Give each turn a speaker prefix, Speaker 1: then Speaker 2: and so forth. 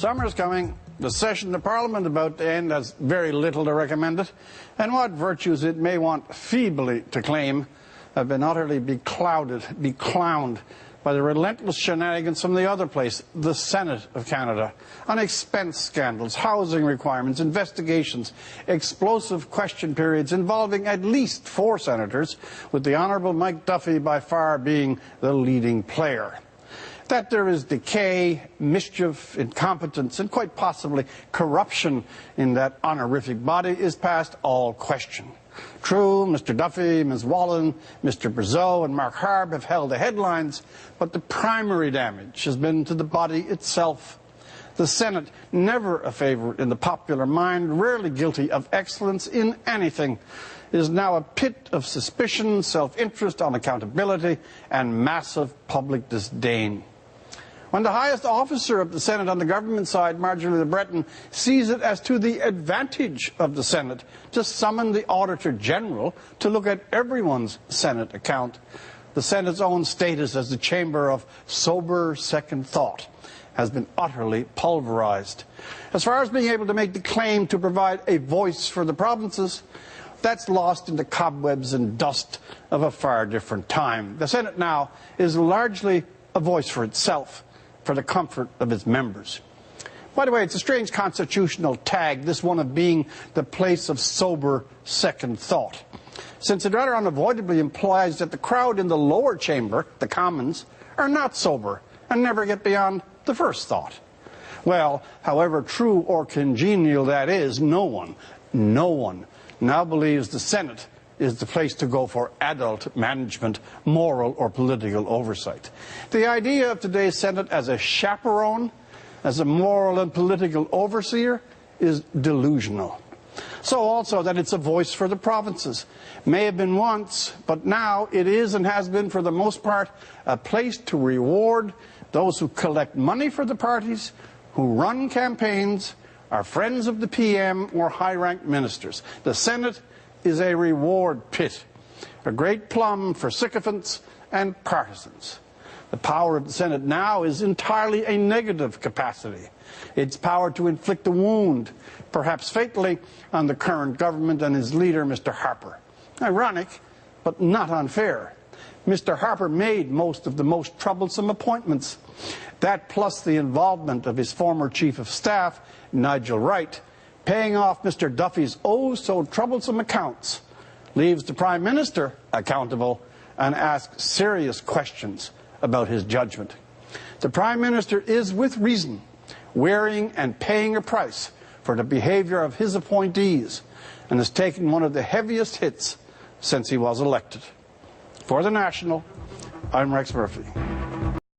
Speaker 1: Summer's coming. The session of Parliament about to end has very little to recommend it, and what virtues it may want feebly to claim have been utterly beclowned by the relentless shenanigans from the other place, the Senate of Canada, on expense scandals, housing requirements, investigations, explosive question periods involving at least 4 senators, with the Honourable Mike Duffy by far being the leading player. That there is decay, mischief, incompetence, and quite possibly corruption in that honorific body is past all question. True, Mr. Duffy, Ms. Wallin, Mr. Brazeau, and Mark Harb have held the headlines, but the primary damage has been to the body itself. The Senate, never a favourite in the popular mind, rarely guilty of excellence in anything, is now a pit of suspicion, self-interest, unaccountability, and massive public disdain. When the highest officer of the Senate on the government side, Marjorie Le Breton, sees it as to the advantage of the Senate to summon the Auditor General to look at everyone's Senate account, the Senate's own status as the chamber of sober second thought has been utterly pulverized. As far as being able to make the claim to provide a voice for the provinces, that's lost in the cobwebs and dust of a far different time. The Senate now is largely a voice for itself, for the comfort of its members. By the way, it's a strange constitutional tag, this one of being the place of sober second thought, since it rather unavoidably implies that the crowd in the lower chamber, the Commons, are not sober and never get beyond the first thought. Well, however true or congenial that is, no one now believes the Senate is the place to go for adult management, moral or political oversight. The idea of today's Senate as a chaperone, as a moral and political overseer, is delusional. So also that it's a voice for the provinces. May have been once, but now it is and has been for the most part a place to reward those who collect money for the parties, who run campaigns, are friends of the PM or high-ranked ministers. The Senate is a reward pit, a great plum for sycophants and partisans. The power of the Senate now is entirely a negative capacity. Its power to inflict a wound, perhaps fatally, on the current government and its leader, Mr. Harper. Ironic, but not unfair. Mr. Harper made most of the most troublesome appointments. That plus the involvement of his former Chief of Staff, Nigel Wright, paying off Mr. Duffy's oh-so-troublesome accounts, leaves the Prime Minister accountable and asks serious questions about his judgment. The Prime Minister is, with reason, wearing and paying a price for the behaviour of his appointees and has taken one of the heaviest hits since he was elected. For The National, I'm Rex Murphy.